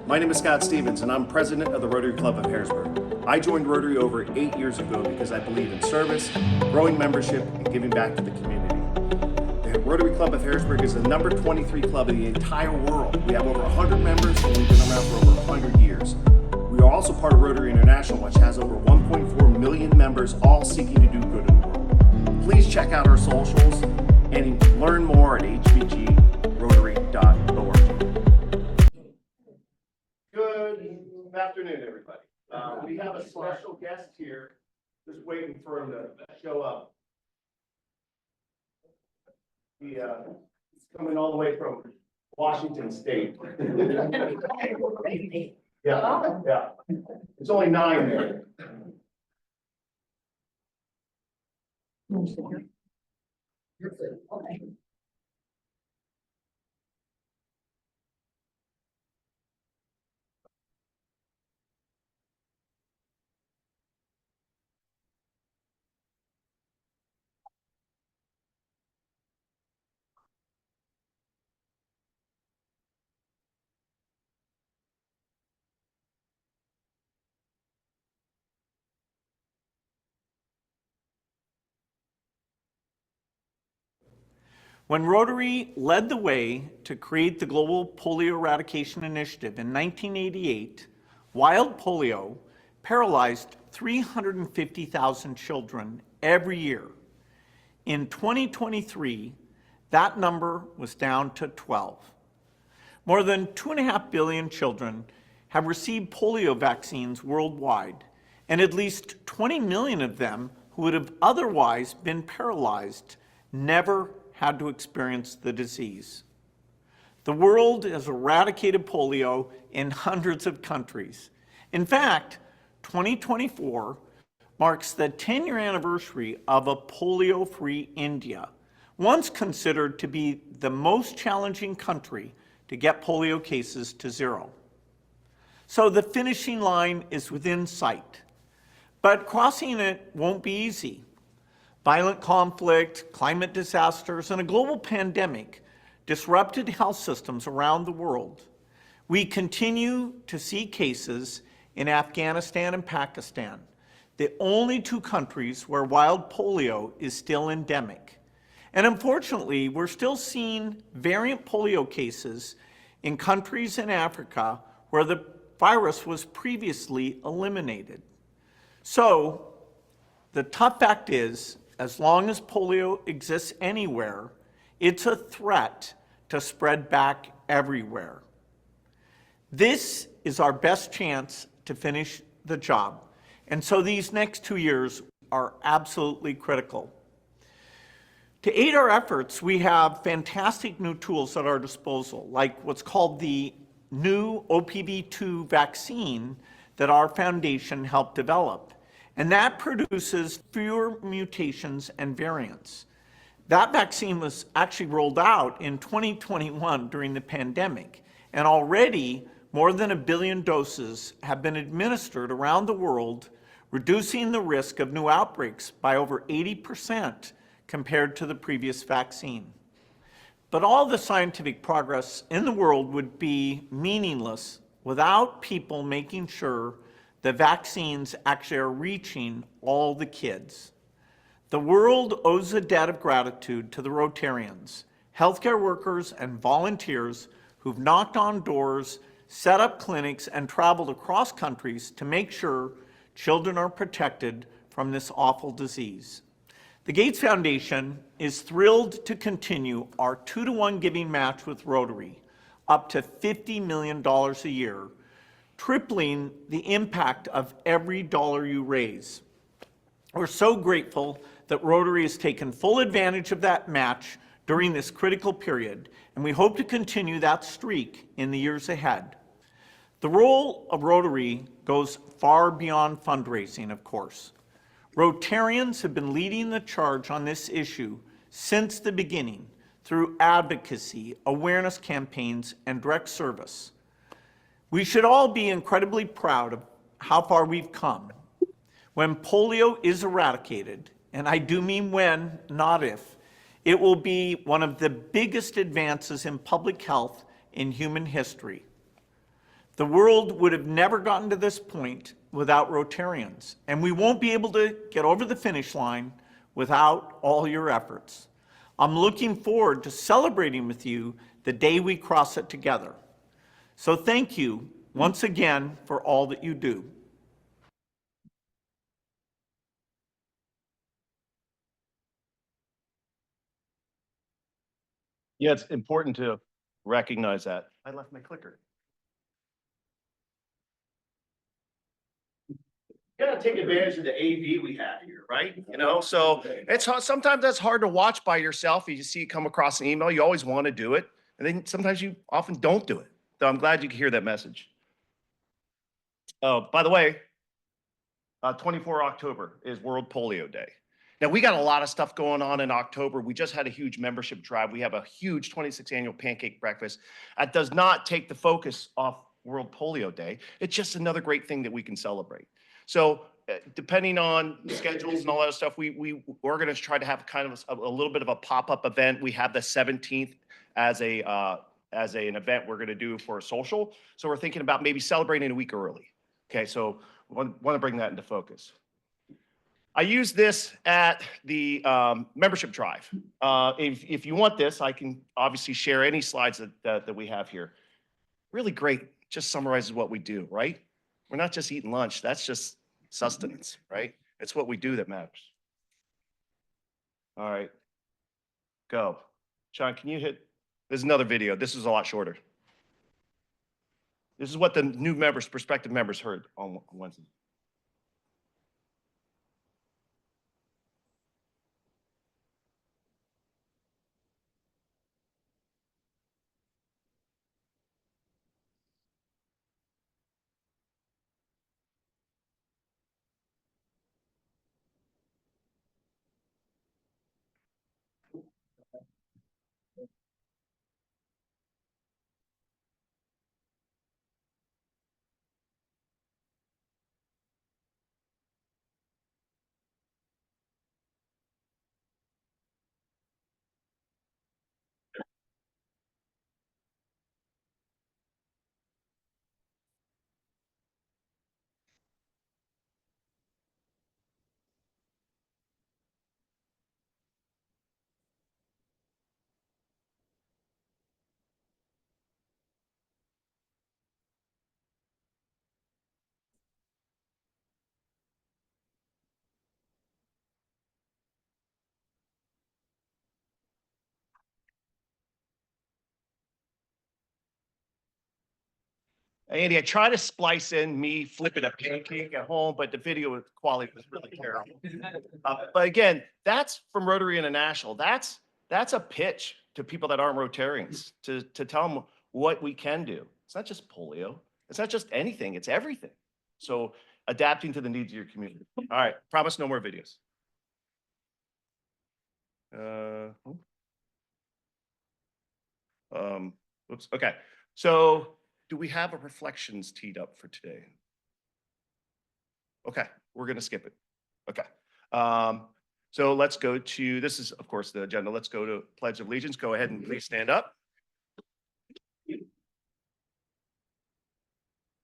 My name is Scott Stevens, and I'm president of the Rotary Club of Harrisburg. I joined Rotary over 8 years ago because I believe in service, growing membership, and giving back to the community. The Rotary Club of Harrisburg is the number 23 club in the entire world. We have over 100 members, and we've been around for over 100 years. We are also part of Rotary International, which has over 1.4 million members, all seeking to do good in the world. Please check out our socials and learn more at hvgrotary.org. Good afternoon, everybody. We have a special guest here, just waiting for him to show up. He's coming all the way from Washington State. Yeah. It's only 9 there. When Rotary led the way to create the Global Polio Eradication Initiative in 1988, wild polio paralyzed 350,000 children every year. In 2023, that number was down to 12. More than 2.5 billion children have received polio vaccines worldwide, and at least 20 million of them who would have otherwise been paralyzed never had to experience the disease. The world has eradicated polio in hundreds of countries. In fact, 2024 marks the 10-year anniversary of a polio-free India, once considered to be the most challenging country to get polio cases to zero. So the finishing line is within sight, but crossing it won't be easy. Violent conflict, climate disasters, and a global pandemic disrupted health systems around the world. We continue to see cases in Afghanistan and Pakistan, the only 2 countries where wild polio is still endemic. And unfortunately, we're still seeing variant polio cases in countries in Africa where the virus was previously eliminated. So, the tough fact is, as long as polio exists anywhere, it's a threat to spread back everywhere. This is our best chance to finish the job, and so these next 2 years are absolutely critical. To aid our efforts, we have fantastic new tools at our disposal, like what's called the new OPV2 vaccine that our foundation helped develop. And that produces fewer mutations and variants. That vaccine was actually rolled out in 2021 during the pandemic, and already more than 1 billion doses have been administered around the world, reducing the risk of new outbreaks by over 80% compared to the previous vaccine. But all the scientific progress in the world would be meaningless without people making sure the vaccines actually are reaching all the kids. The world owes a debt of gratitude to the Rotarians, healthcare workers, and volunteers who've knocked on doors, set up clinics, and traveled across countries to make sure children are protected from this awful disease. The Gates Foundation is thrilled to continue our 2-to-1 giving match with Rotary, up to $50 million a year, tripling the impact of every dollar you raise. We're so grateful that Rotary has taken full advantage of that match during this critical period, and we hope to continue that streak in the years ahead. The role of Rotary goes far beyond fundraising, of course. Rotarians have been leading the charge on this issue since the beginning through advocacy, awareness campaigns, and direct service. We should all be incredibly proud of how far we've come. When polio is eradicated, and I do mean when, not if, it will be one of the biggest advances in public health in human history. The world would have never gotten to this point without Rotarians, and we won't be able to get over the finish line without all your efforts. I'm looking forward to celebrating with you the day we cross it together. So thank you once again for all that you do. Yeah, it's important to recognize that. I left my clicker. You gotta take advantage of the AV we have here, right? You know, so it's sometimes that's hard to watch by yourself. You see it come across an email, you always want to do it, and then sometimes you often don't do it. So I'm glad you could hear that message. Oh, by the way, 24 October is World Polio Day. Now, we got a lot of stuff going on in October. We just had a huge membership drive. We have a huge 26th annual pancake breakfast. That does not take the focus off World Polio Day. It's just another great thing that we can celebrate. So depending on schedules and all that stuff, we're going to try to have kind of a little bit of a pop-up event. We have the 17th as an event we're going to do for a social. So we're thinking about maybe celebrating a week early. Okay, so want to bring that into focus. I use this at the membership drive. If you want this, I can obviously share any slides that we have here. Really great, just summarizes what we do, right? We're not just eating lunch, that's just sustenance, right? It's what we do that matters. All right, go. Sean, can you hit, there's another video. This is a lot shorter. This is what the new members, prospective members heard on Wednesday. Andy, I try to splice in me flipping a pancake at home, but the video quality was really terrible. But again, that's from Rotary International. That's a pitch to people that aren't Rotarians to tell them what we can do. It's not just polio. It's not just anything. It's everything. So adapting to the needs of your community. All right, promise no more videos. Oops. Okay. So do we have a reflections teed up for today? Okay, we're going to skip it. Okay. So let's go to, this is, of course, the agenda. Let's go to Pledge of Allegiance. Go ahead and please stand up.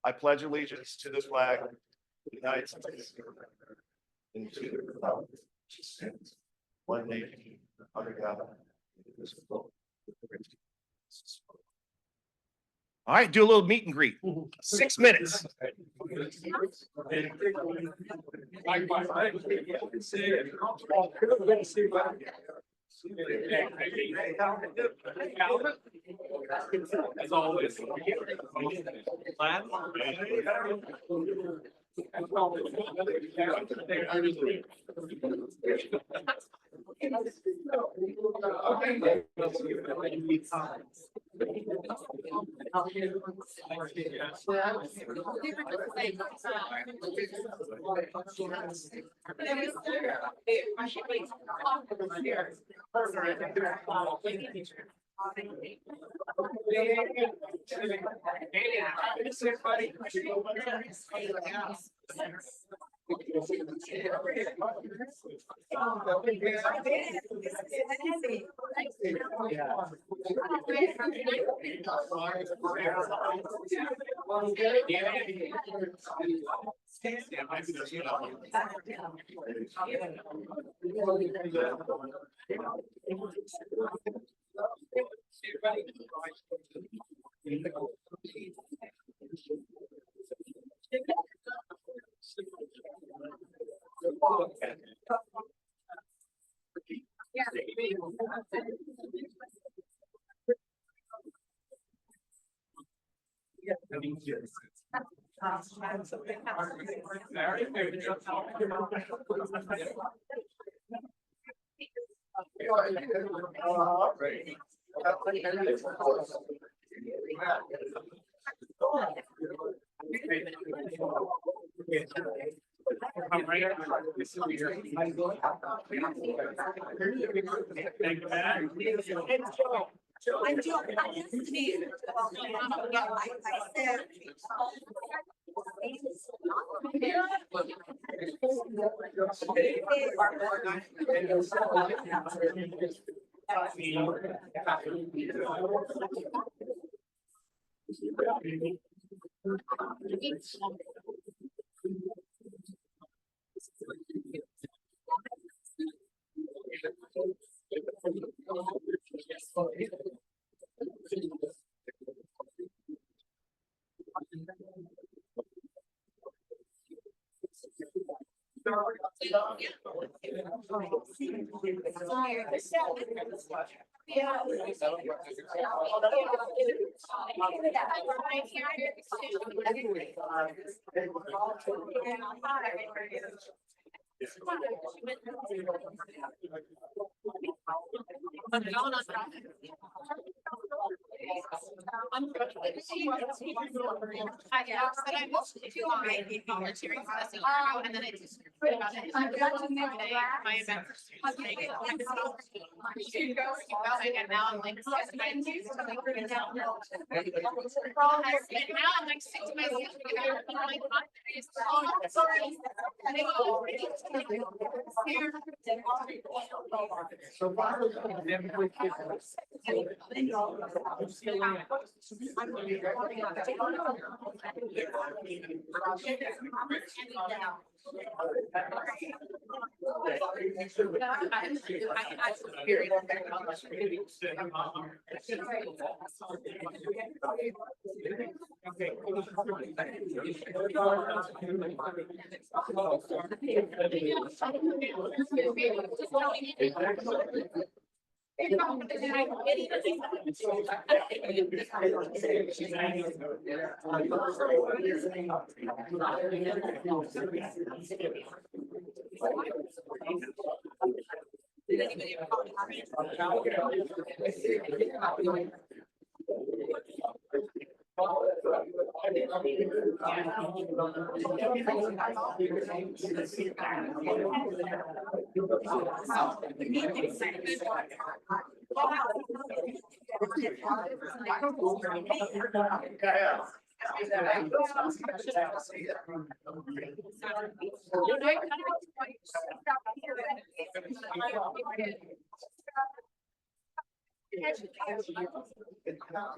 I pledge allegiance to the flag of the United States and to the republic which stands one nation under God, indivisible, with liberty and justice for all. All right, do a little meet and greet. 6 minutes. As always.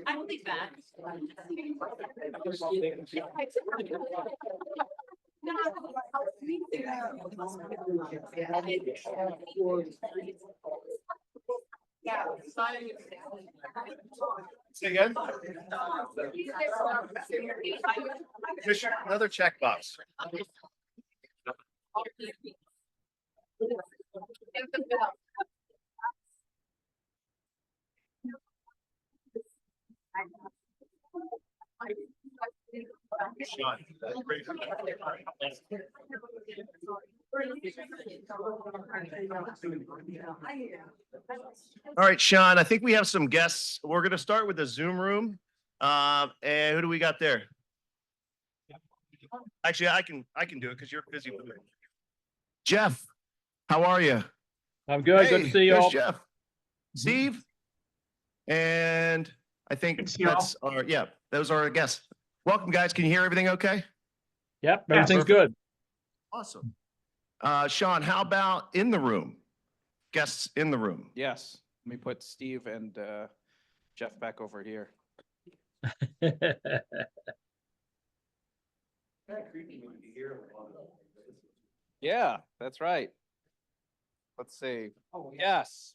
I don't think that. Say again? Commissioner, another checkbox. Sean. All right, Sean, I think we have some guests. We're going to start with the Zoom room. And who do we got there? Actually, I can do it because you're busy with it. Jeff, how are you? I'm good. Good to see you there's all. Jeff, Steve, and I think that's our, those are our guests. Welcome, guys. Can you hear everything okay? Yep, everything's perfect. good. Awesome. Sean, how about in the room? Guests in the room? Yes, let me put Steve and Jeff back over here. Yeah, that's right. Let's see. Oh, yes.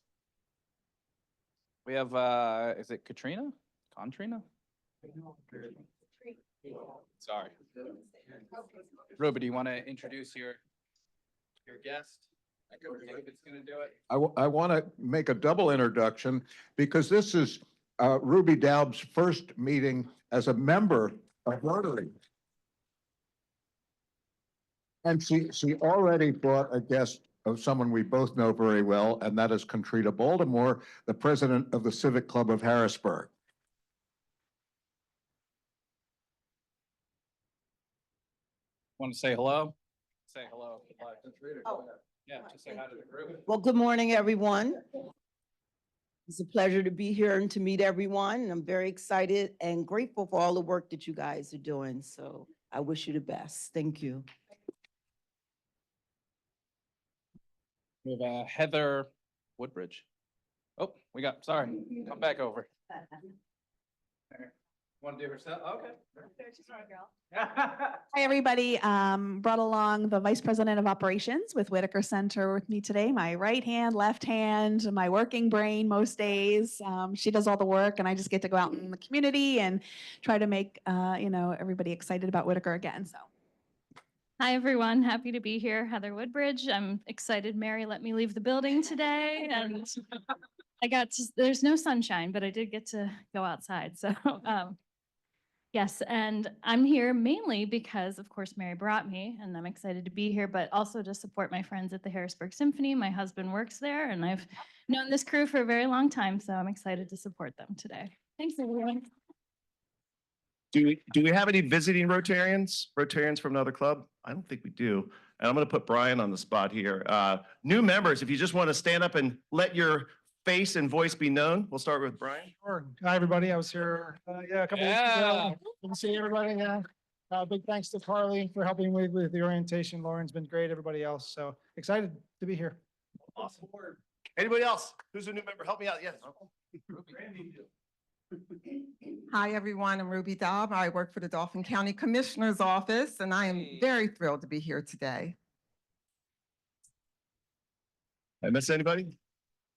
We have, is it Katrina? Contrina? Sorry. Ruby, do you want to introduce your guest? David's gonna do it. I want to make a double introduction because this is Ruby Daub's first meeting as a member of Rotary. And she already brought a guest of someone we both know very well, and that is Contrita Baltimore, the president of the Civic Club of Harrisburg. Want to say hello? Say hello. Oh. Yeah, just say hi to the group. Well, good morning, everyone. It's a pleasure to be here and to meet everyone. I'm very excited and grateful for all the work that you guys are doing. So I wish you the best. Thank you. We have Heather Woodbridge. Oh, sorry, come back over. Want to do her stuff? Okay. Hi, everybody. Brought along the Vice President of Operations with Whitaker Center with me today. My right hand, left hand, my working brain most days. She does all the work and I just get to go out in the community and try to make, everybody excited about Whitaker again, so. Hi, everyone. Happy to be here. Heather Woodbridge. I'm excited Mary let me leave the building today. And there's no sunshine, but I did get to go outside. So yes, and I'm here mainly because, of course, Mary brought me, and I'm excited to be here, but also to support my friends at the Harrisburg Symphony. My husband works there, and I've known this crew for a very long time, so I'm excited to support them today. Thanks, everyone. Do we have any visiting Rotarians from another club? I don't think we do. And I'm going to put Brian on the spot here. New members, if you just want to stand up and let your face and voice be known. We'll start with Brian. Sure. Hi, everybody. I was here, a couple weeks ago. Good to see everybody. Big thanks to Carly for helping me with the orientation. Lauren's been great, everybody else. So excited to be here. Awesome. Anybody else? Who's a new member? Help me out. Yes. Hi, everyone. I'm Ruby Daub. I work for the Dauphin County Commissioner's Office, and I am very thrilled to be here today. I miss anybody?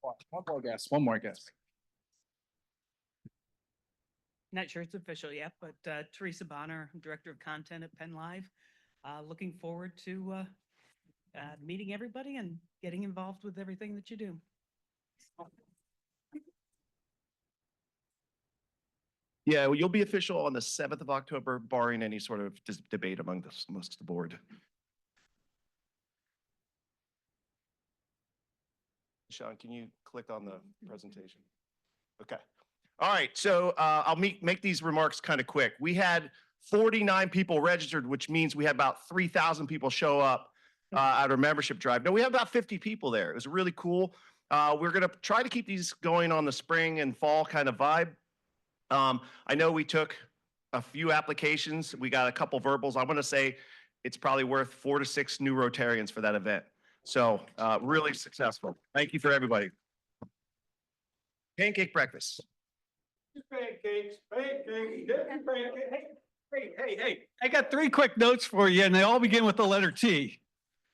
One more guest. Not sure it's official yet, but Teresa Bonner, Director of Content at Penn Live. Looking forward to meeting everybody and getting involved with everything that you do. Yeah, well, you'll be official on the 7th of October, barring any sort of debate amongst the board. Sean, can you click on the presentation? Okay. All right, so I'll make these remarks kind of quick. We had 49 people registered, which means we had about 3,000 people show up at our membership drive. No, we have about 50 people there. It was really cool. We're going to try to keep these going on the spring and fall kind of vibe. I know we took a few applications. We got a couple verbals. I want to say it's probably worth 4 to 6 new Rotarians for that event. So really successful. Thank you for everybody. Pancake breakfast. Pancakes. Hey, I got 3 quick notes for you, and they all begin with the letter T.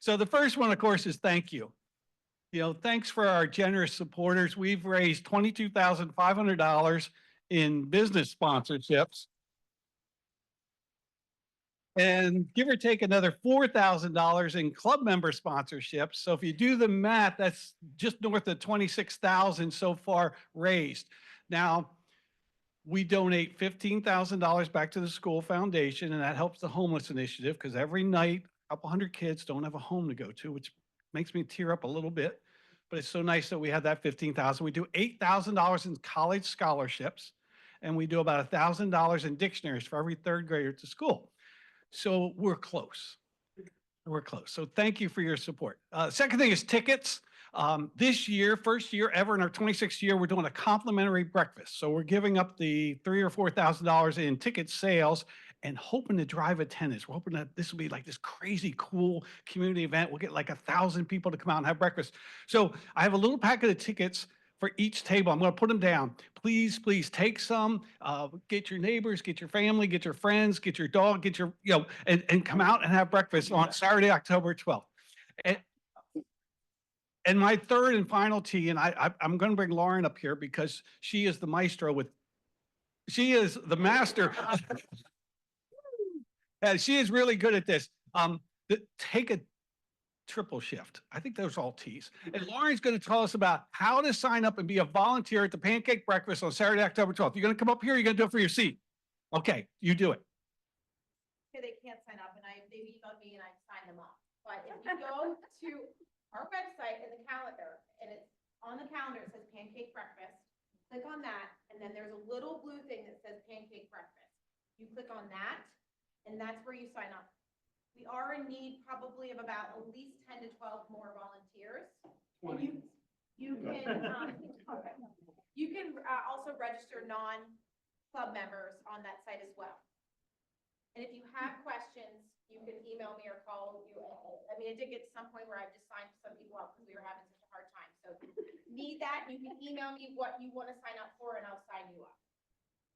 So the first one, of course, is thank you. Thanks for our generous supporters. We've raised $22,500 in business sponsorships. And give or take another $4,000 in club member sponsorships. So if you do the math, that's just north of $26,000 so far raised. Now, we donate $15,000 back to the school foundation, and that helps the homeless initiative because every night, a couple hundred kids don't have a home to go to, which makes me tear up a little bit. But it's so nice that we have that $15,000. We do $8,000 in college scholarships, and we do about $1,000 in dictionaries for every 3rd grader at the school. So we're close. We're close. So thank you for your support. Second thing is tickets. This year, first year ever in our 26th year, we're doing a complimentary breakfast. So we're giving up the $3,000 or $4,000 in ticket sales, and hoping to drive attendance. We're hoping that this will be like this crazy cool community event. We'll get like 1,000 people to come out and have breakfast. So I have a little packet of tickets for each table. I'm going to put them down. Please, please take some, get your neighbors, get your family, get your friends, get your dog, get your, and come out and have breakfast on Saturday, October 12th. And my third and final T, and I'm going to bring Lauren up here because she is the maestro she is the master. And she is really good at this. Take a triple shift. I think those are all T's. And Lauren's going to tell us about how to sign up and be a volunteer at the pancake breakfast on Saturday, October 12th. You're going to come up here, you're going to do it for your seat. Okay, you do it. They can't sign up, and they emailed me and I signed them up. But if you go to our website in the calendar, and it's on the calendar, it says pancake breakfast. Click on that, and then there's a little blue thing that says pancake breakfast. You click on that, and that's where you sign up. We are in need probably of about at least 10 to 12 more volunteers. And you can also register non-club members on that site as well. And if you have questions, you can email me or call you. I mean, it did get to some point where I just signed some people up because we were having such a hard time. So if you need that, you can email me what you want to sign up for and I'll sign you up.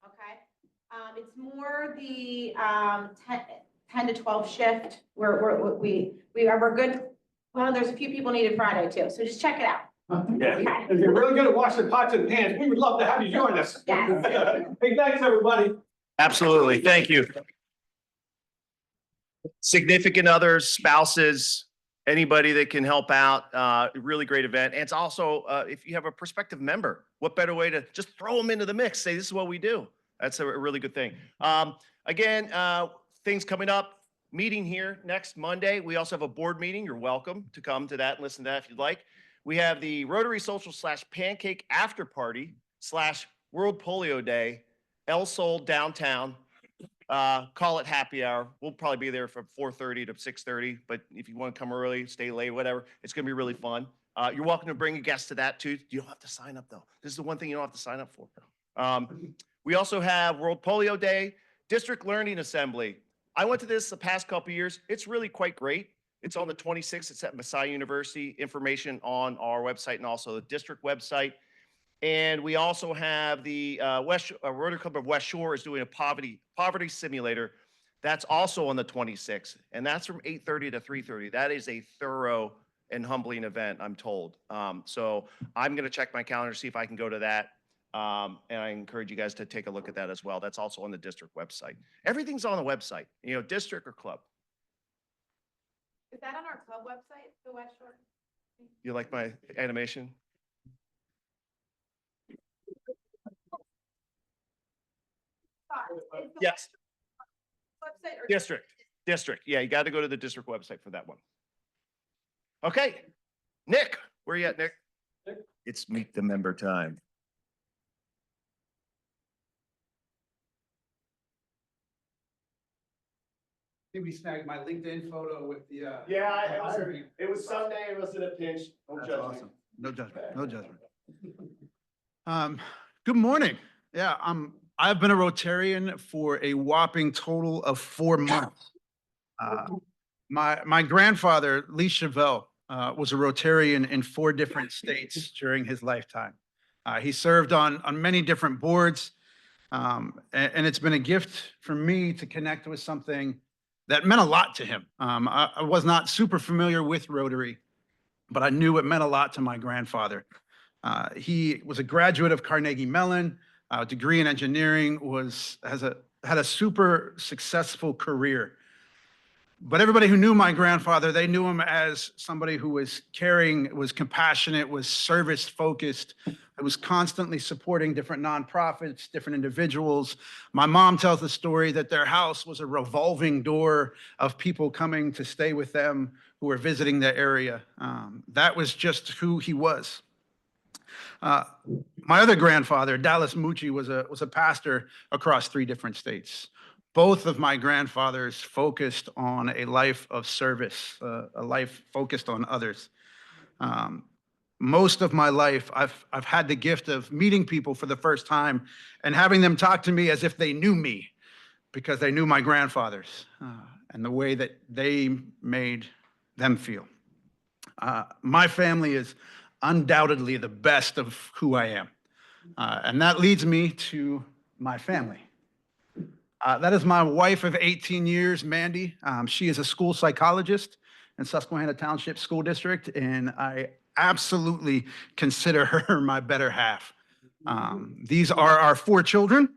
Okay. It's more the 10 to 12 shift where we're good. Well, there's a few people needed Friday too. So just check it out. Yeah. Okay. If you're really good at washing pots and pans, we would love to have you join us. Yes. Hey, thanks, everybody. Absolutely. Thank you. Significant others, spouses, anybody that can help out, really great event. And it's also, if you have a prospective member, what better way to just throw them into the mix, say, this is what we do. That's a really good thing. Again, things coming up, meeting here next Monday. We also have a board meeting. You're welcome to come to that and listen to that if you'd like. We have the Rotary Social / Pancake After Party / World Polio Day, El Sol downtown. Call it happy hour. We'll probably be there from 4:30 to 6:30, but if you want to come early, stay late, whatever, it's going to be really fun. You're welcome to bring a guest to that too. You don't have to sign up though. This is the one thing you don't have to sign up for. We also have World Polio Day, District Learning Assembly. I went to this the past couple of years. It's really quite great. It's on the 26th. It's at Messiah University. Information on our website and also the district website. And we also have the Rotary Club of West Shore is doing a poverty simulator. That's also on the 26th, and that's from 8:30 to 3:30. That is a thorough and humbling event, I'm told. So I'm going to check my calendar to see if I can go to that. And I encourage you guys to take a look at that as well. That's also on the district website. Everything's on the website, district or club. Is that on our club website, the West Shore? You like my animation? Yes. Website or District. Yeah, you got to go to the district website for that one. Okay. Nick, where you at, Nick? It's meet the member time. We snagged my LinkedIn photo with the. It was Sunday. It wasn't a pinch. That's awesome. No judgment. No judgment. Good morning. Yeah, I've been a Rotarian for a whopping total of 4 months. My grandfather, Lee Chevelle, was a Rotarian in 4 different states during his lifetime. He served on many different boards, and it's been a gift for me to connect with something that meant a lot to him. I was not super familiar with Rotary, but I knew it meant a lot to my grandfather. He was a graduate of Carnegie Mellon, degree in engineering, had a super successful career. But everybody who knew my grandfather, they knew him as somebody who was caring, was compassionate, was service focused, was constantly supporting different nonprofits, different individuals. My mom tells the story that their house was a revolving door of people coming to stay with them who were visiting the area. That was just who he was. My other grandfather, Dallas Mucci, was a pastor across 3 different states. Both of my grandfathers focused on a life of service, a life focused on others. Most of my life, I've had the gift of meeting people for the first time and having them talk to me as if they knew me, because they knew my grandfathers and the way that they made them feel. My family is undoubtedly the best of who I am. And that leads me to my family. That is my wife of 18 years, Mandy. She is a school psychologist in Susquehanna Township School District, and I absolutely consider her my better half. These are our 4 children.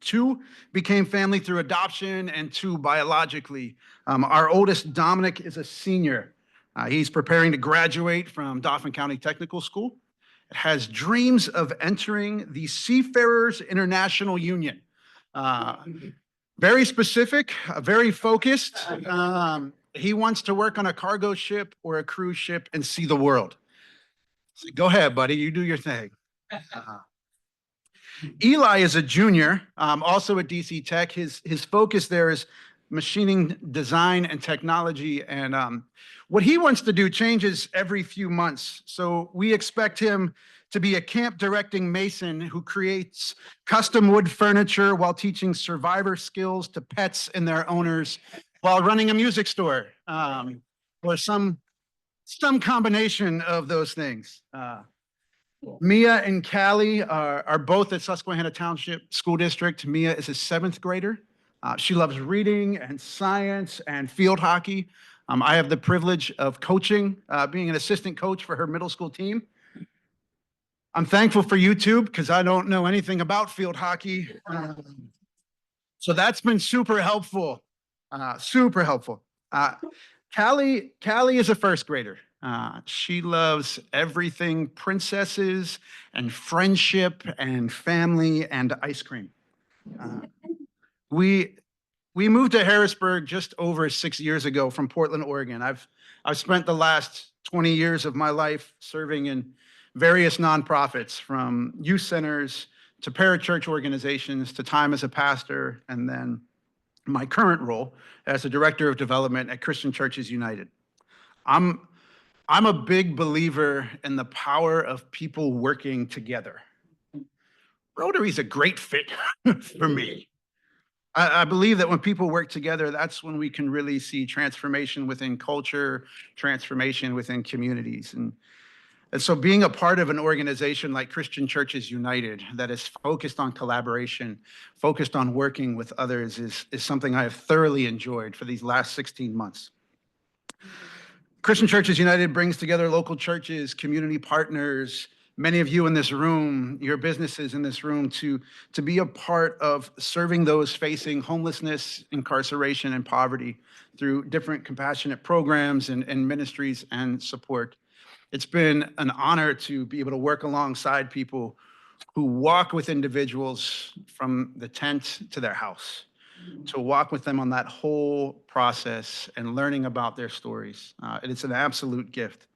2 became family through adoption and 2 biologically. Our oldest, Dominic, is a senior. He's preparing to graduate from Dauphin County Technical School. Has dreams of entering the Seafarers International Union. Very specific, very focused. He wants to work on a cargo ship or a cruise ship and see the world. So go ahead, buddy, you do your thing. Eli is a junior, also at DC Tech. His focus there is machining design and technology. And what he wants to do changes every few months. So we expect him to be a camp directing mason who creates custom wood furniture while teaching survivor skills to pets and their owners while running a music store, or some combination of those things. Mia and Callie are both at Susquehanna Township School District. Mia is a 7th grader. She loves reading and science and field hockey. I have the privilege of coaching, being an assistant coach for her middle school team. I'm thankful for YouTube because I don't know anything about field hockey. So that's been super helpful, super helpful. Callie is a 1st grader. She loves everything princesses and friendship and family and ice cream. We moved to Harrisburg just over 6 years ago from Portland, Oregon. I've spent the last 20 years of my life serving in various nonprofits, from youth centers to parachurch organizations to time as a pastor, and then my current role as the director of development at Christian Churches United. I'm a big believer in the power of people working together. Rotary is a great fit for me. I believe that when people work together, that's when we can really see transformation within culture, transformation within communities. And so being a part of an organization like Christian Churches United that is focused on collaboration, focused on working with others is something I have thoroughly enjoyed for these last 16 months. Christian Churches United brings together local churches, community partners, many of you in this room, your businesses in this room, to be a part of serving those facing homelessness, incarceration, and poverty through different compassionate programs and ministries and support. It's been an honor to be able to work alongside people who walk with individuals from the tent to their house, to walk with them on that whole process and learning about their stories. It's an absolute gift.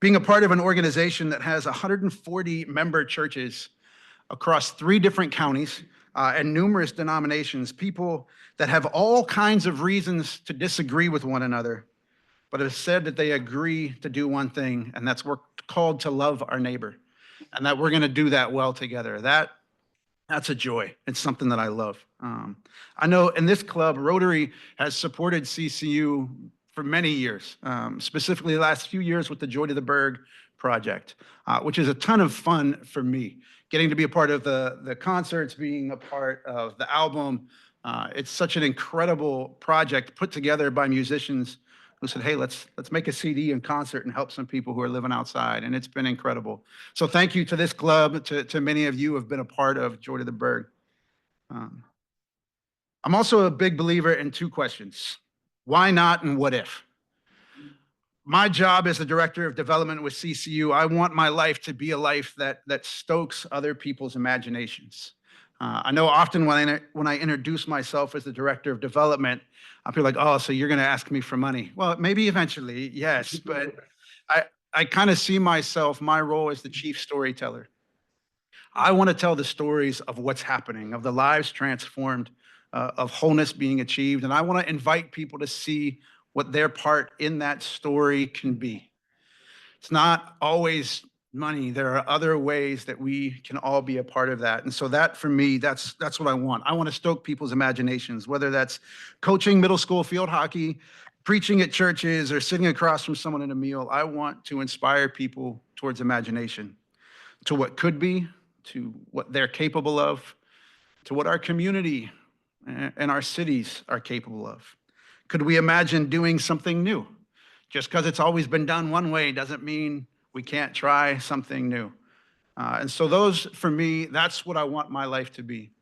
Being a part of an organization that has 140 member churches across 3 different counties and numerous denominations, people that have all kinds of reasons to disagree with one another, but have said that they agree to do one thing, and that's we're called to love our neighbor, and that we're going to do that well together. That's a joy. It's something that I love. I know in this club, Rotary has supported CCU for many years, specifically the last few years with the Joy to the Berg project, which is a ton of fun for me. Getting to be a part of the concerts, being a part of the album. It's such an incredible project put together by musicians who said, hey, let's make a CD and concert and help some people who are living outside. And it's been incredible. So thank you to this club, to many of you who have been a part of Joy to the Berg. I'm also a big believer in 2 questions. Why not and what if? My job as the director of development with CCU, I want my life to be a life that stokes other people's imaginations. I know often when I introduce myself as the director of development, I'll be like, oh, so you're going to ask me for money. Well, maybe eventually, yes, but I kind of see myself, my role as the chief storyteller. I want to tell the stories of what's happening, of the lives transformed, of wholeness being achieved, and I want to invite people to see what their part in that story can be. It's not always money. There are other ways that we can all be a part of that. And so that, for me, that's what I want. I want to stoke people's imaginations, whether that's coaching middle school field hockey, preaching at churches, or sitting across from someone at a meal. I want to inspire people towards imagination, to what could be, to what they're capable of, to what our community and our cities are capable of. Could we imagine doing something new? Just because it's always been done one way doesn't mean we can't try something new. And so those, for me, that's what I want my life to be.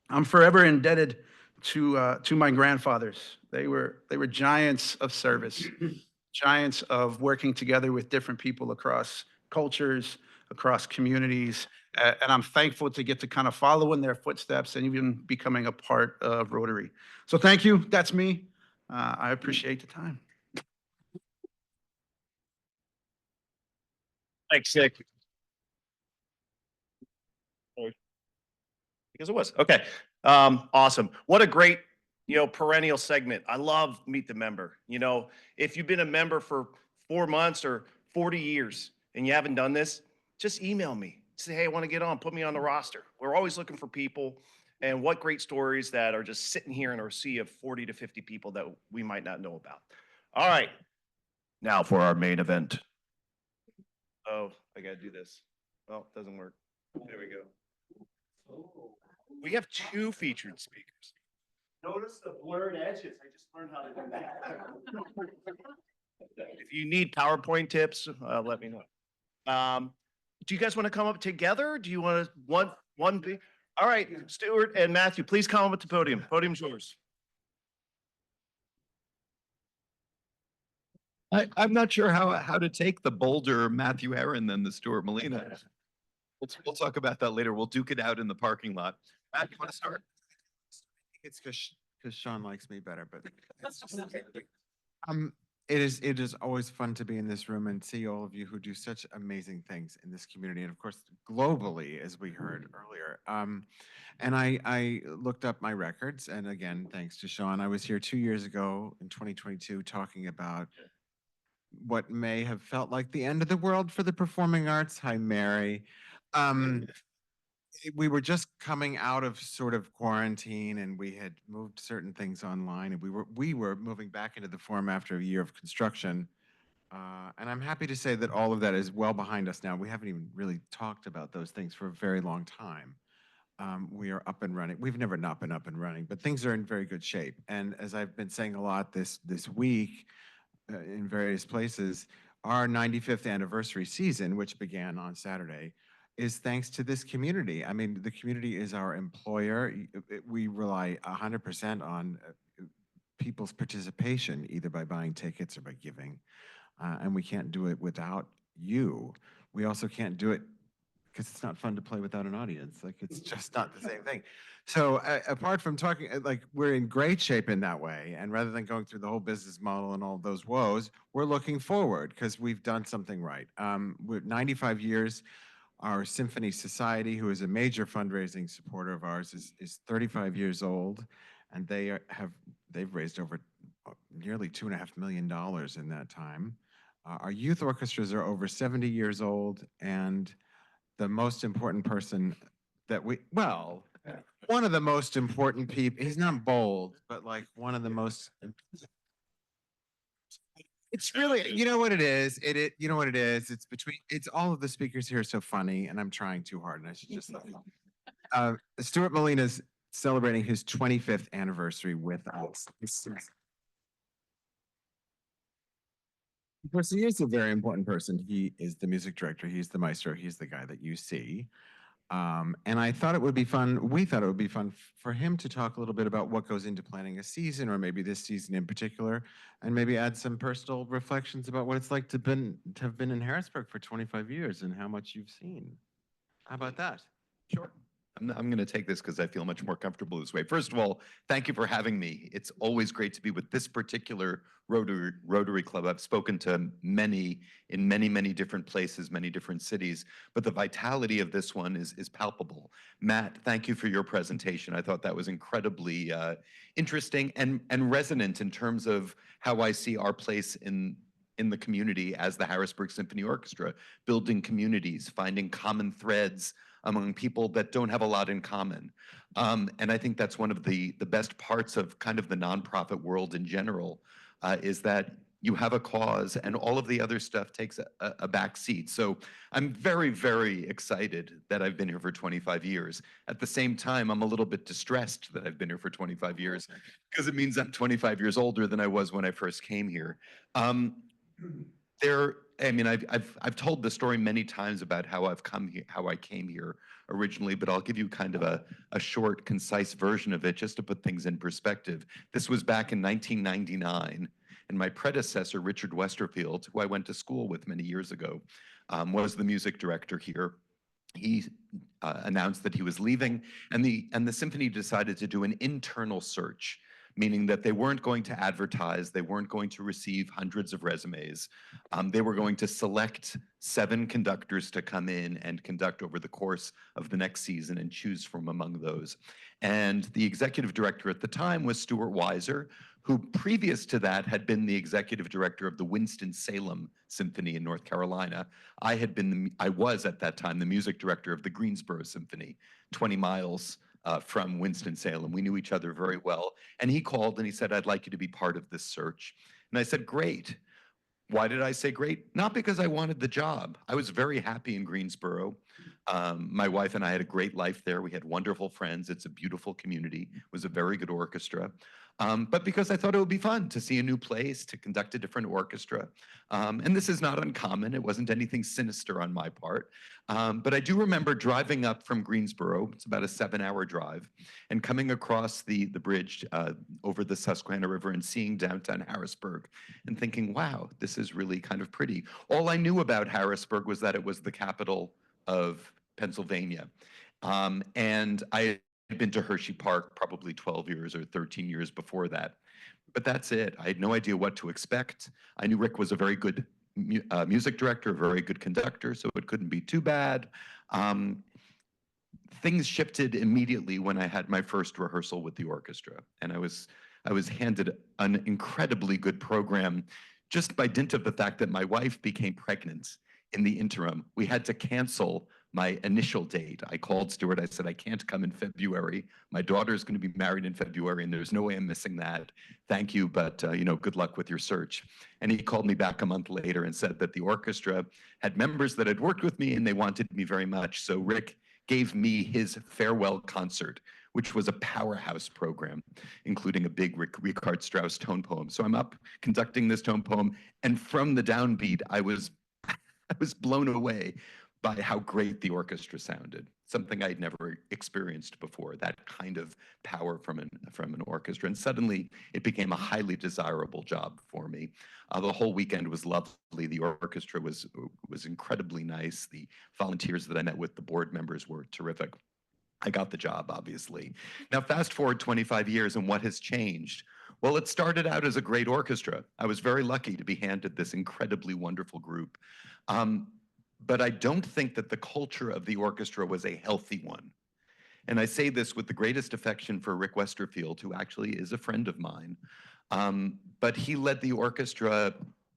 I'm forever indebted to my grandfathers. They were giants of service, giants of working together with different people across cultures, across communities. And I'm thankful to get to kind of follow in their footsteps and even becoming a part of Rotary. So thank you. That's me. I appreciate the time. Thanks, Nick. Because it was. Okay. Awesome. What a great, perennial segment. I love Meet the Member. If you've been a member for 4 months or 40 years and you haven't done this, just email me. Say, hey, I want to get on. Put me on the roster. We're always looking for people. And what great stories that are just sitting here in our sea of 40 to 50 people that we might not know about. All right. Now for our main event. Oh, I got to do this. Well, it doesn't work. There we go. We have 2 featured speakers. Notice the blurred edges. I just learned how to do that. If you need PowerPoint tips, let me know. Do you guys want to come up together? Do you want to one big? All right, Stuart and Matthew, please come up to the podium. Podium's yours. I'm not sure how to take the bolder Matthew Herren than the Stuart Malina. We'll talk about that later. We'll duke it out in the parking lot. Matt, you want to start? It's because Sean likes me better, but it is always fun to be in this room and see all of you who do such amazing things in this community, and of course globally, as we heard earlier. And I looked up my records, and again, thanks to Sean, I was here 2 years ago in 2022 talking about what may have felt like the end of the world for the performing arts. Hi, Mary. We were just coming out of sort of quarantine, and we had moved certain things online, and we were moving back into the form after a year of construction. And I'm happy to say that all of that is well behind us now. We haven't even really talked about those things for a very long time. We are up and running. We've never not been up and running, but things are in very good shape. And as I've been saying a lot this week in various places, our 95th anniversary season, which began on Saturday, is thanks to this community. I mean, the community is our employer. We rely 100% on people's participation, either by buying tickets or by giving. And we can't do it without you. We also can't do it because it's not fun to play without an audience. Like, it's just not the same thing. So apart from talking, like, we're in great shape in that way. And rather than going through the whole business model and all those woes, we're looking forward because we've done something right. We're 95 years. Our Symphony Society, who is a major fundraising supporter of ours, is 35 years old, and they've raised over nearly $2.5 million in that time. Our youth orchestras are over 70 years old, and the most important person that one of the most important people, he's not bold, but like one of the most, it's really, you know what it is? You know what it is? It's all of the speakers here are so funny, and I'm trying too hard, and I should just Stuart Malina's celebrating his 25th anniversary with us. Of course, he is a very important person. He is the music director. He's the maestro. He's the guy that you see. And I thought it would be fun. We thought it would be fun for him to talk a little bit about what goes into planning a season, or maybe this season in particular, and maybe add some personal reflections about what it's like to have been in Harrisburg for 25 years and how much you've seen. How about that? Sure. I'm going to take this because I feel much more comfortable this way. First of all, thank you for having me. It's always great to be with this particular Rotary Club. I've spoken to many in many different places, many different cities, but the vitality of this one is palpable. Matt, thank you for your presentation. I thought that was incredibly interesting and resonant in terms of how I see our place in in the community as the Harrisburg Symphony Orchestra, building communities, finding common threads among people that don't have a lot in common. And I think that's one of the best parts of kind of the nonprofit world in general, is that you have a cause and all of the other stuff takes a back seat. So I'm very, very excited that I've been here for 25 years. At the same time, I'm a little bit distressed that I've been here for 25 years because it means I'm 25 years older than I was when I first came here. I mean, I've told the story many times about how I've come here, how I came here originally, but I'll give you kind of a short, concise version of it just to put things in perspective. This was back in 1999, and my predecessor, Richard Westerfield, who I went to school with many years ago, was the music director here. He announced that he was leaving, and the symphony decided to do an internal search, meaning that they weren't going to advertise, they weren't going to receive hundreds of resumes. They were going to select 7 conductors to come in and conduct over the course of the next season and choose from among those. And the executive director at the time was Stuart Weiser, who previous to that had been the executive director of the Winston-Salem Symphony in North Carolina. I was at that time the music director of the Greensboro Symphony, 20 miles from Winston-Salem. We knew each other very well. And he called and he said, "I'd like you to be part of this search." And I said, "Great." Why did I say great? Not because I wanted the job. I was very happy in Greensboro. My wife and I had a great life there. We had wonderful friends. It's a beautiful community. It was a very good orchestra. But because I thought it would be fun to see a new place, to conduct a different orchestra. And this is not uncommon. It wasn't anything sinister on my part. But I do remember driving up from Greensboro, it's about a 7-hour drive, and coming across the bridge over the Susquehanna River and seeing downtown Harrisburg and thinking, wow, this is really kind of pretty. All I knew about Harrisburg was that it was the capital of Pennsylvania. And I had been to Hershey Park probably 12 years or 13 years before that. But that's it. I had no idea what to expect. I knew Rick was a very good music director, a very good conductor, so it couldn't be too bad. Things shifted immediately when I had my first rehearsal with the orchestra, and I was handed an incredibly good program just by dint of the fact that my wife became pregnant in the interim. We had to cancel my initial date. I called Stuart, I said, "I can't come in February. My daughter's going to be married in February and there's no way I'm missing that. Thank you, but you know, good luck with your search." And he called me back a month later and said that the orchestra had members that had worked with me and they wanted me very much. So Rick gave me his farewell concert, which was a powerhouse program, including a big Richard Strauss tone poem. So I'm up conducting this tone poem, and from the downbeat, I was blown away by how great the orchestra sounded, something I'd never experienced before, that kind of power from an orchestra. And suddenly it became a highly desirable job for me. The whole weekend was lovely. The orchestra was incredibly nice. The volunteers that I met with, the board members, were terrific. I got the job, obviously. Now, fast forward 25 years, and what has changed? Well, it started out as a great orchestra. I was very lucky to be handed this incredibly wonderful group. But I don't think that the culture of the orchestra was a healthy one. And I say this with the greatest affection for Rick Westerfield, who actually is a friend of mine. But he led the orchestra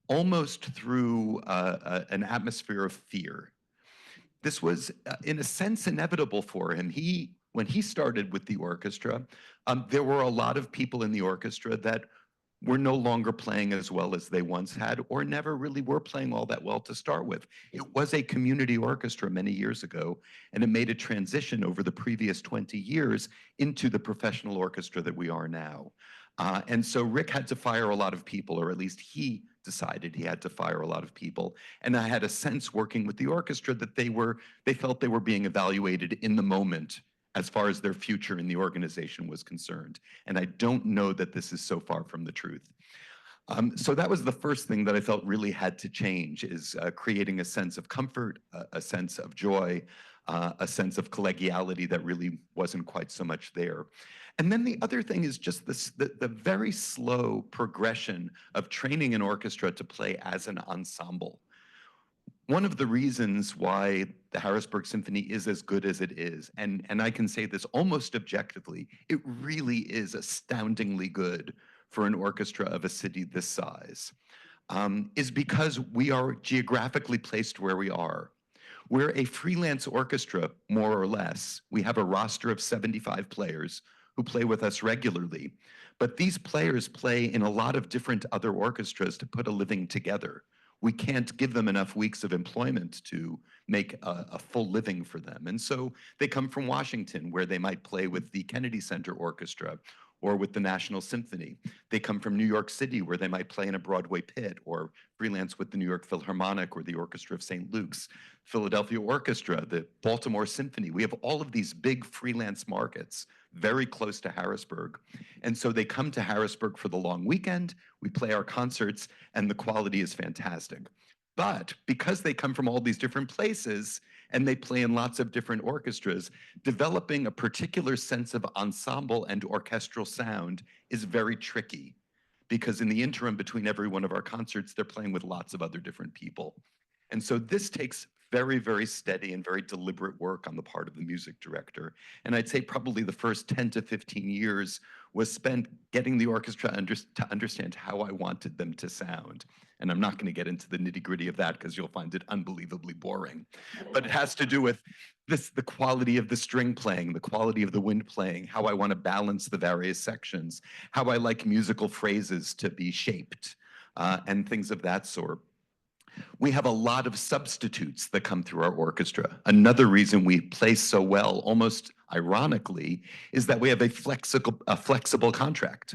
almost through an atmosphere of fear. This was, in a sense, inevitable for him. When he started with the orchestra, there were a lot of people in the orchestra that were no longer playing as well as they once had, or never really were playing all that well to start with. It was a community orchestra many years ago, and it made a transition over the previous 20 years into the professional orchestra that we are now. And so Rick had to fire a lot of people, or at least he decided he had to fire a lot of people. And I had a sense working with the orchestra that they felt they were being evaluated in the moment as far as their future in the organization was concerned. And I don't know that this is so far from the truth. So that was the first thing that I felt really had to change, is creating a sense of comfort, a sense of joy, a sense of collegiality that really wasn't quite so much there. And then the other thing is just the very slow progression of training an orchestra to play as an ensemble. One of the reasons why the Harrisburg Symphony is as good as it is, and I can say this almost objectively, it really is astoundingly good for an orchestra of a city this size. is because we are geographically placed where we are. We're a freelance orchestra, more or less. We have a roster of 75 players who play with us regularly. But these players play in a lot of different other orchestras to put a living together. We can't give them enough weeks of employment to make a full living for them. And so they come from Washington, where they might play with the Kennedy Center Orchestra or with the National Symphony. They come from New York City, where they might play in a Broadway pit or freelance with the New York Philharmonic or the Orchestra of St. Luke's, Philadelphia Orchestra, the Baltimore Symphony. We have all of these big freelance markets very close to Harrisburg. And so they come to Harrisburg for the long weekend, we play our concerts, and the quality is fantastic. But because they come from all these different places and they play in lots of different orchestras, developing a particular sense of ensemble and orchestral sound is very tricky, because in the interim between every one of our concerts, they're playing with lots of other different people. And so this takes very, very steady and very deliberate work on the part of the music director. And I'd say probably the first 10 to 15 years was spent getting the orchestra to understand how I wanted them to sound. And I'm not going to get into the nitty-gritty of that because you'll find it unbelievably boring. But it has to do with the quality of the string playing, the quality of the wind playing, how I want to balance the various sections, how I like musical phrases to be shaped, and things of that sort. We have a lot of substitutes that come through our orchestra. Another reason we play so well, almost ironically, is that we have a flexible contract.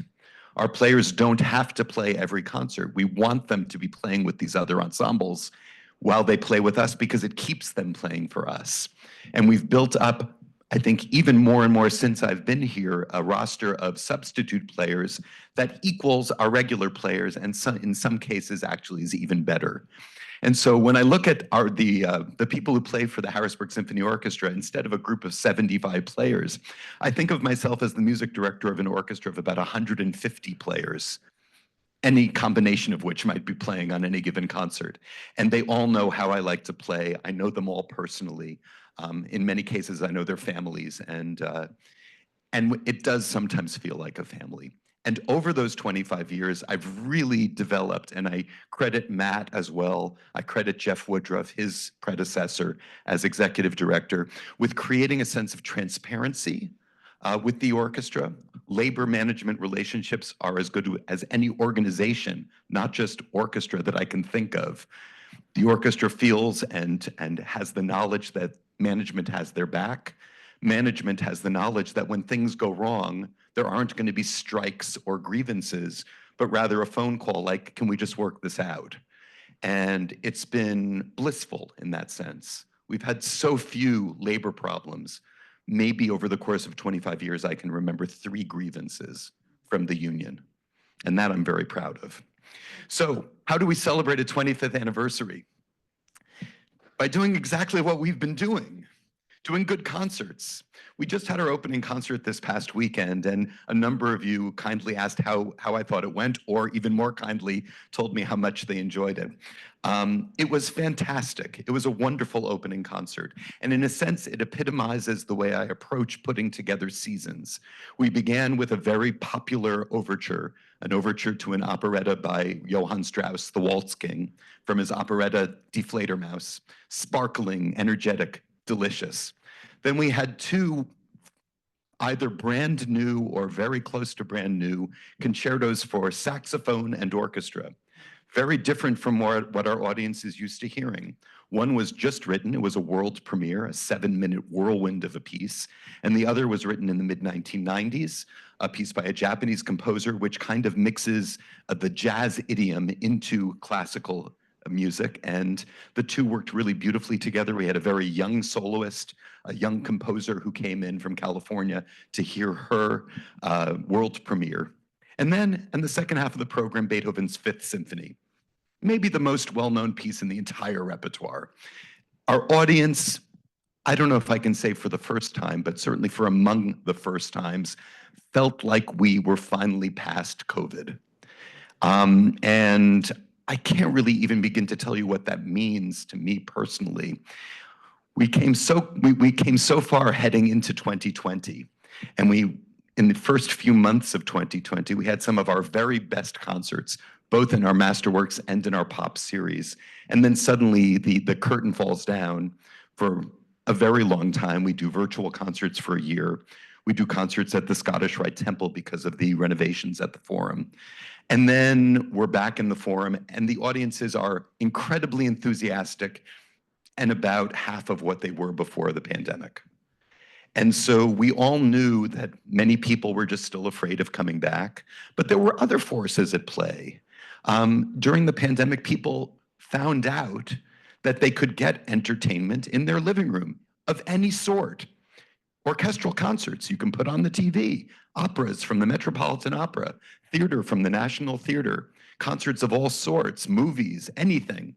Our players don't have to play every concert. We want them to be playing with these other ensembles while they play with us because it keeps them playing for us. And we've built up, I think, even more and more since I've been here, a roster of substitute players that equals our regular players, and in some cases actually is even better. And so when I look at the people who play for the Harrisburg Symphony Orchestra, instead of a group of 75 players, I think of myself as the music director of an orchestra of about 150 players, any combination of which might be playing on any given concert. And they all know how I like to play. I know them all personally. In many cases, I know their families, and it does sometimes feel like a family. And over those 25 years, I've really developed, and I credit Matt as well, I credit Jeff Woodruff, his predecessor as executive director, with creating a sense of transparency with the orchestra. Labor management relationships are as good as any organization, not just orchestra, that I can think of. The orchestra feels and has the knowledge that management has their back. Management has the knowledge that when things go wrong, there aren't going to be strikes or grievances, but rather a phone call like, can we just work this out? And it's been blissful in that sense. We've had so few labor problems. Maybe over the course of 25 years, I can remember 3 grievances from the union. And that I'm very proud of. So how do we celebrate a 25th anniversary? By doing exactly what we've been doing good concerts. We just had our opening concert this past weekend, and a number of you kindly asked how I thought it went, or even more kindly told me how much they enjoyed it. It was fantastic. It was a wonderful opening concert. And in a sense, it epitomizes the way I approach putting together seasons. We began with a very popular overture, an overture to an operetta by Johann Strauss, The Waltz King, from his operetta Die Fledermaus, sparkling, energetic, delicious. Then we had 2 either brand new or very close to brand new concertos for saxophone and orchestra. Very different from what our audience is used to hearing. One was just written, it was a world premiere, a 7-minute whirlwind of a piece, and the other was written in the mid-1990s, a piece by a Japanese composer which kind of mixes the jazz idiom into classical music, and the 2 worked really beautifully together. We had a very young soloist, a young composer who came in from California to hear her world premiere. And then in the second half of the program, Beethoven's 5th Symphony, maybe the most well-known piece in the entire repertoire. Our audience, I don't know if I can say for the first time, but certainly for among the first times, felt like we were finally past COVID. And I can't really even begin to tell you what that means to me personally. We came so far heading into 2020, and in the first few months of 2020, we had some of our very best concerts, both in our Masterworks and in our pop series. And then suddenly the curtain falls down. For a very long time, we do virtual concerts for a year. We do concerts at the Scottish Rite Temple because of the renovations at the Forum. And then we're back in the Forum, and the audiences are incredibly enthusiastic and about half of what they were before the pandemic. And so we all knew that many people were just still afraid of coming back, but there were other forces at play. During the pandemic, people found out that they could get entertainment in their living room of any sort. Orchestral concerts you can put on the TV, operas from the Metropolitan Opera, theater from the National Theater, concerts of all sorts, movies, anything.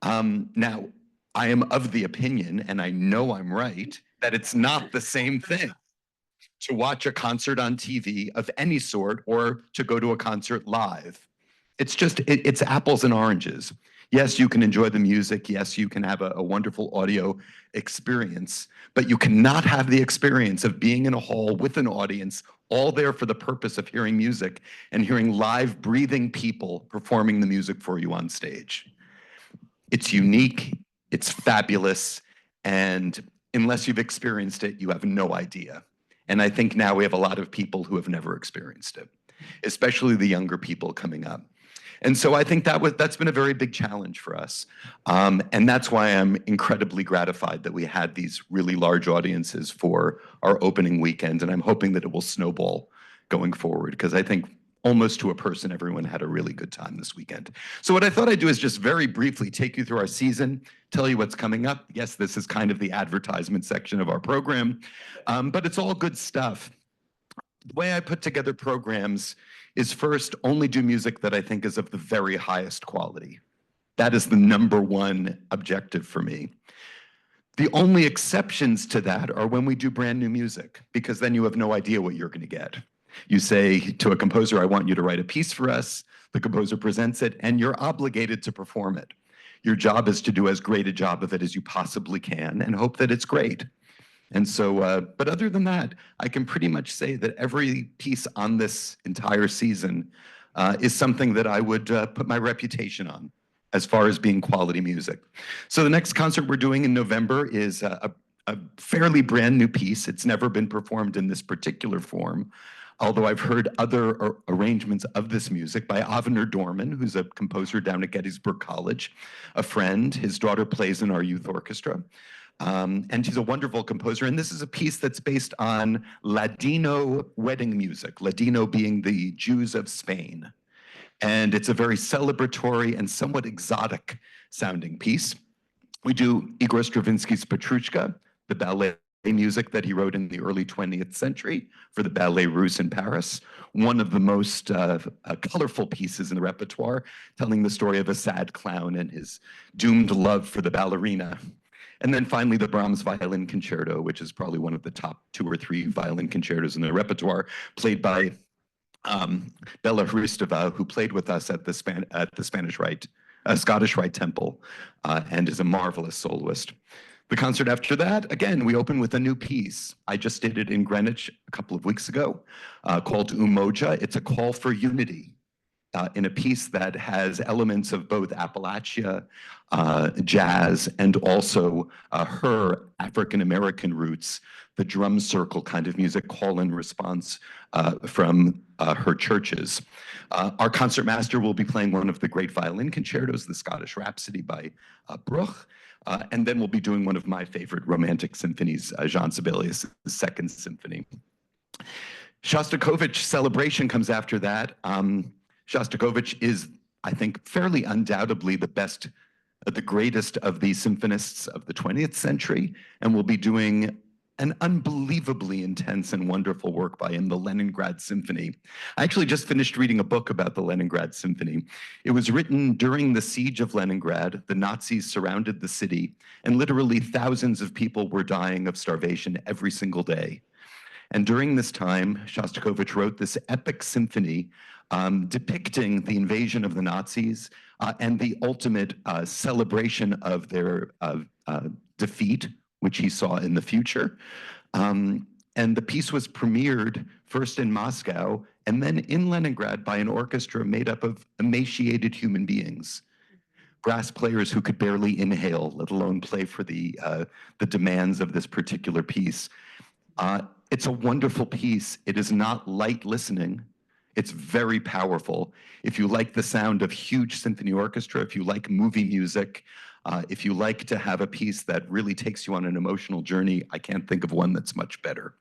Now, I am of the opinion, and I know I'm right, that it's not the same thing to watch a concert on TV of any sort or to go to a concert live. It's just, it's apples and oranges. Yes, you can enjoy the music. Yes, you can have a wonderful audio experience, but you cannot have the experience of being in a hall with an audience, all there for the purpose of hearing music and hearing live, breathing people performing the music for you on stage. It's unique, it's fabulous, and unless you've experienced it, you have no idea. And I think now we have a lot of people who have never experienced it, especially the younger people coming up. And so I think that's been a very big challenge for us. And that's why I'm incredibly gratified that we had these really large audiences for our opening weekend. And I'm hoping that it will snowball going forward, because I think almost to a person, everyone had a really good time this weekend. So what I thought I'd do is just very briefly take you through our season, tell you what's coming up. Yes, this is kind of the advertisement section of our program, but it's all good stuff. The way I put together programs is first only do music that I think is of the very highest quality. That is the #1 objective for me. The only exceptions to that are when we do brand new music, because then you have no idea what you're going to get. You say to a composer, I want you to write a piece for us. The composer presents it, and you're obligated to perform it. Your job is to do as great a job of it as you possibly can and hope that it's great. And so, but other than that, I can pretty much say that every piece on this entire season is something that I would put my reputation on as far as being quality music. So the next concert we're doing in November is a fairly brand new piece. It's never been performed in this particular form, although I've heard other arrangements of this music by Avner Dorman, who's a composer down at Gettysburg College, a friend. His daughter plays in our youth orchestra. And she's a wonderful composer. And this is a piece that's based on Ladino wedding music, Ladino being the Jews of Spain. And it's a very celebratory and somewhat exotic sounding piece. We do Igor Stravinsky's Petrushka, the ballet music that he wrote in the early 20th century for the Ballet Russe in Paris. One of the most colorful pieces in the repertoire, telling the story of a sad clown and his doomed love for the ballerina. And then finally, the Brahms Violin Concerto, which is probably one of the top 2 or 3 violin concertos in the repertoire, played by Bela Hristova, who played with us at the Scottish Rite Temple, and is a marvelous soloist. The concert after that, again, we open with a new piece. I just did it in Greenwich a couple of weeks ago, called Umoja. It's a call for unity. In a piece that has elements of both Appalachia, jazz, and also her African-American roots, the drum circle kind of music, call and response from her churches. Our concertmaster will be playing one of the great violin concertos, the Scottish Rhapsody by Bruch, and then we'll be doing one of my favorite romantic symphonies, Jean Sibelius' Second Symphony. Shostakovich Celebration comes after that. Shostakovich is, I think, fairly undoubtedly the greatest of the symphonists of the 20th century, and we'll be doing an unbelievably intense and wonderful work by him, the Leningrad Symphony. I actually just finished reading a book about the Leningrad Symphony. It was written during the siege of Leningrad. The Nazis surrounded the city, and literally thousands of people were dying of starvation every single day. And during this time, Shostakovich wrote this epic symphony depicting the invasion of the Nazis and the ultimate celebration of their defeat, which he saw in the future. And the piece was premiered first in Moscow and then in Leningrad by an orchestra made up of emaciated human beings, brass players who could barely inhale, let alone play for the demands of this particular piece. It's a wonderful piece. It is not light listening. It's very powerful. If you like the sound of huge symphony orchestra, if you like movie music, if you like to have a piece that really takes you on an emotional journey, I can't think of one that's much better.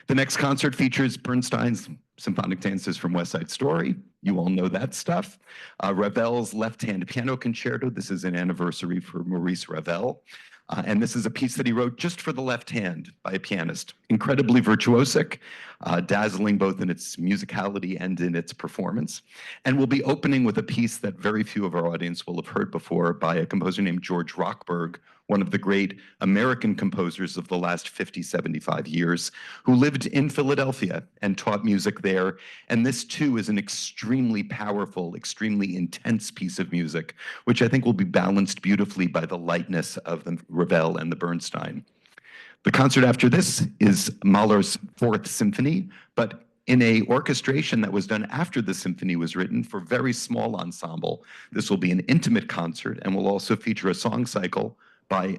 The next concert features Bernstein's Symphonic Dances from West Side Story. You all know that stuff. Ravel's Left-Hand Piano Concerto. This is an anniversary for Maurice Ravel. And this is a piece that he wrote just for the left hand by a pianist. Incredibly virtuosic, dazzling both in its musicality and in its performance. And we'll be opening with a piece that very few of our audience will have heard before by a composer named George Rochberg, one of the great American composers of the last 50, 75 years, who lived in Philadelphia and taught music there. And this too is an extremely powerful, extremely intense piece of music, which I think will be balanced beautifully by the lightness of the Ravel and the Bernstein. The concert after this is Mahler's Fourth Symphony, but in a orchestration that was done after the symphony was written for very small ensemble. This will be an intimate concert and will also feature a song cycle by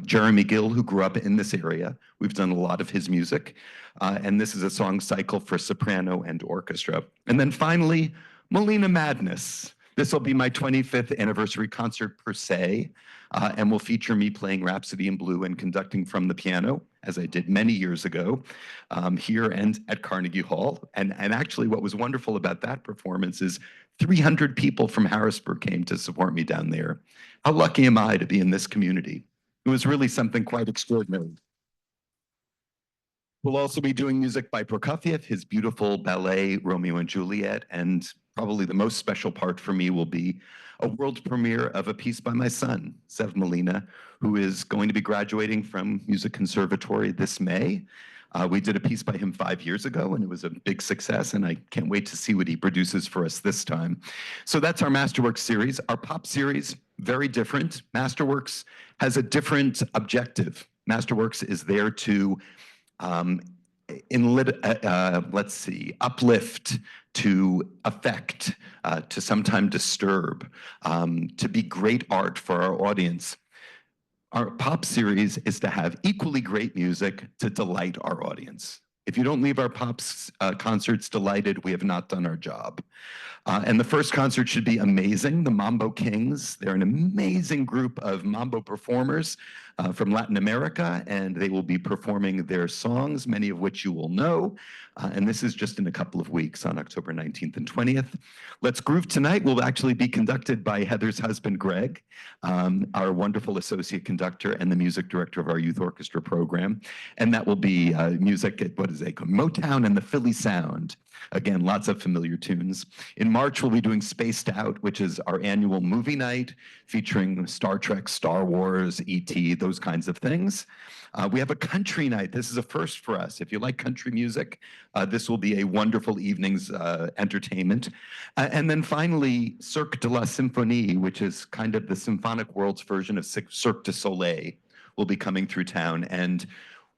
Jeremy Gill, who grew up in this area. We've done a lot of his music. And this is a song cycle for soprano and orchestra. And then finally, Malina Madness. This will be my 25th anniversary concert per se, and will feature me playing Rhapsody in Blue and conducting from the piano, as I did many years ago, here and at Carnegie Hall. And actually what was wonderful about that performance is 300 people from Harrisburg came to support me down there. How lucky am I to be in this community? It was really something quite extraordinary. We'll also be doing music by Prokofiev, his beautiful ballet, Romeo and Juliet, and probably the most special part for me will be a world premiere of a piece by my son, Stuart Malina, who is going to be graduating from Music Conservatory this May. We did a piece by him 5 years ago, and it was a big success, and I can't wait to see what he produces for us this time. So that's our Masterworks series. Our pop series, very different. Masterworks has a different objective. Masterworks is there to uplift, to affect, to sometimes disturb, to be great art for our audience. Our pop series is to have equally great music to delight our audience. If you don't leave our pops concerts delighted, we have not done our job. And the first concert should be amazing, the Mambo Kings. They're an amazing group of mambo performers from Latin America, and they will be performing their songs, many of which you will know. And this is just in a couple of weeks on October 19th and 20th. Let's Groove Tonight will actually be conducted by Heather's husband, Greg, our wonderful associate conductor and the music director of our youth orchestra program. And that will be music at, what is it, Motown and the Philly Sound. Again, lots of familiar tunes. In March, we'll be doing Spaced Out, which is our annual movie night featuring Star Trek, Star Wars, E.T., those kinds of things. We have a country night. This is a first for us. If you like country music, this will be a wonderful evening's entertainment. And then finally, Cirque de la Symphonie, which is kind of the symphonic world's version of Cirque du Soleil, will be coming through town. And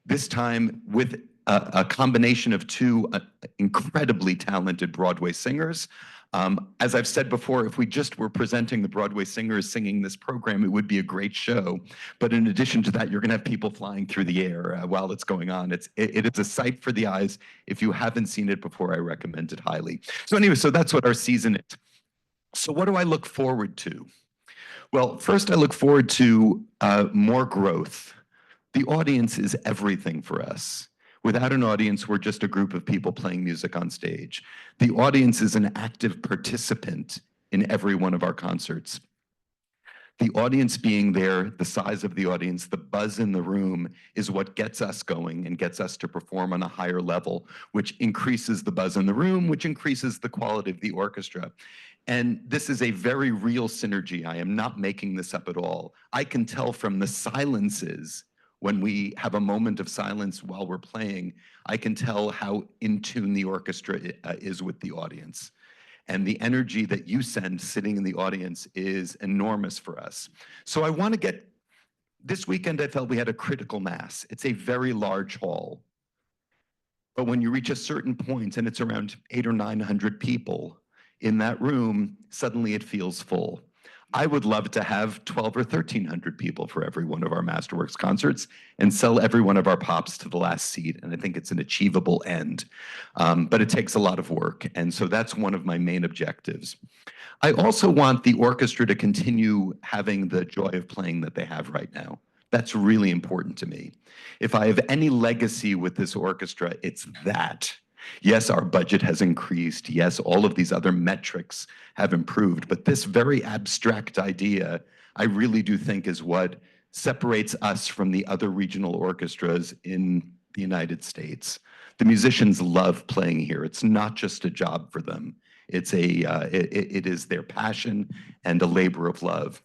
this time with a combination of two incredibly talented Broadway singers. As I've said before, if we just were presenting the Broadway singers singing this program, it would be a great show. But in addition to that, you're going to have people flying through the air while it's going on. It is a sight for the eyes. If you haven't seen it before, I recommend it highly. So anyway, so that's what our season is. So what do I look forward to? Well, first I look forward to more growth. The audience is everything for us. Without an audience, we're just a group of people playing music on stage. The audience is an active participant in every one of our concerts. The audience being there, the size of the audience, the buzz in the room is what gets us going and gets us to perform on a higher level, which increases the buzz in the room, which increases the quality of the orchestra. And this is a very real synergy. I am not making this up at all. I can tell from the silences when we have a moment of silence while we're playing, I can tell how in tune the orchestra is with the audience. And the energy that you send sitting in the audience is enormous for us. So I want to get, this weekend I felt we had a critical mass. It's a very large hall. But when you reach a certain point and it's around 800 or 900 people in that room, suddenly it feels full. I would love to have 12 or 1300 people for every one of our Masterworks concerts and sell every one of our pops to the last seat. And I think it's an achievable end. But it takes a lot of work. And so that's one of my main objectives. I also want the orchestra to continue having the joy of playing that they have right now. That's really important to me. If I have any legacy with this orchestra, it's that. Yes, our budget has increased. Yes, all of these other metrics have improved. But this very abstract idea, I really do think is what separates us from the other regional orchestras in the United States. The musicians love playing here. It's not just a job for them. It's it is their passion and a labor of love.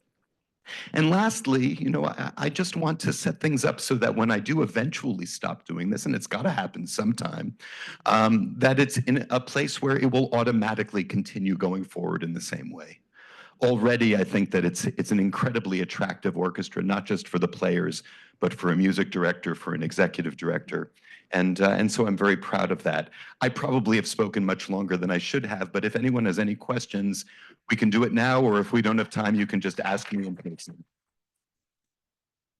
And lastly, you know, I just want to set things up so that when I do eventually stop doing this, and it's got to happen sometime, that it's in a place where it will automatically continue going forward in the same way. Already, I think that it's an incredibly attractive orchestra, not just for the players, but for a music director, for an executive director. And so I'm very proud of that. I probably have spoken much longer than I should have, but if anyone has any questions, we can do it now, or if we don't have time, you can just ask me in person.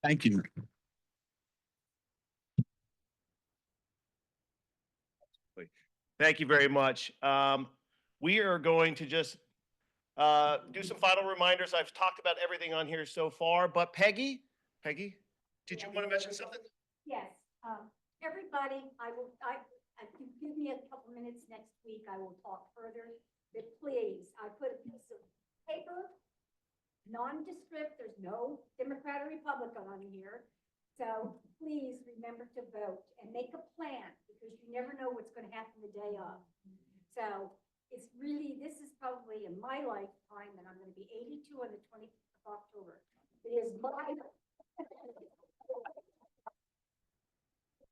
Thank you. Thank you very much. We are going to just do some final reminders. I've talked about everything on here so far, but Peggy, did you want to mention something? Yes, everybody, if you give me a couple minutes next week, I will talk further. But please, I put a piece of paper, nondescript, there's no Democrat or Republican on here. So please remember to vote and make a plan, because you never know what's going to happen the day of. So it's really, this is probably in my lifetime, and I'm going to be 82 on the 20th of October. It is my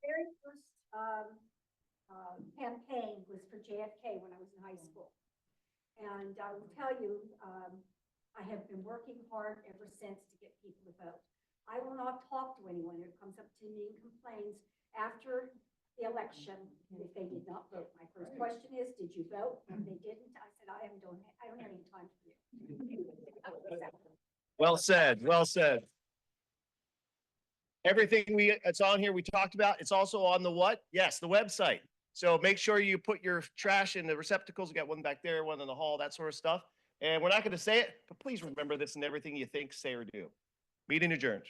very first campaign was for JFK when I was in high school. And I will tell you, I have been working hard ever since to get people to vote. I will not talk to anyone who comes up to me and complains after the election if they did not vote. My first question is, did you vote? If they didn't, I said, I don't have any time for you. Well said, well said. Everything it's on here we talked about, it's also on the what? Yes, the website. So make sure you put your trash in the receptacles. We got one back there, one in the hall, that sort of stuff. And we're not going to say it, but please remember this in everything you think, say, or do. Meeting adjourned.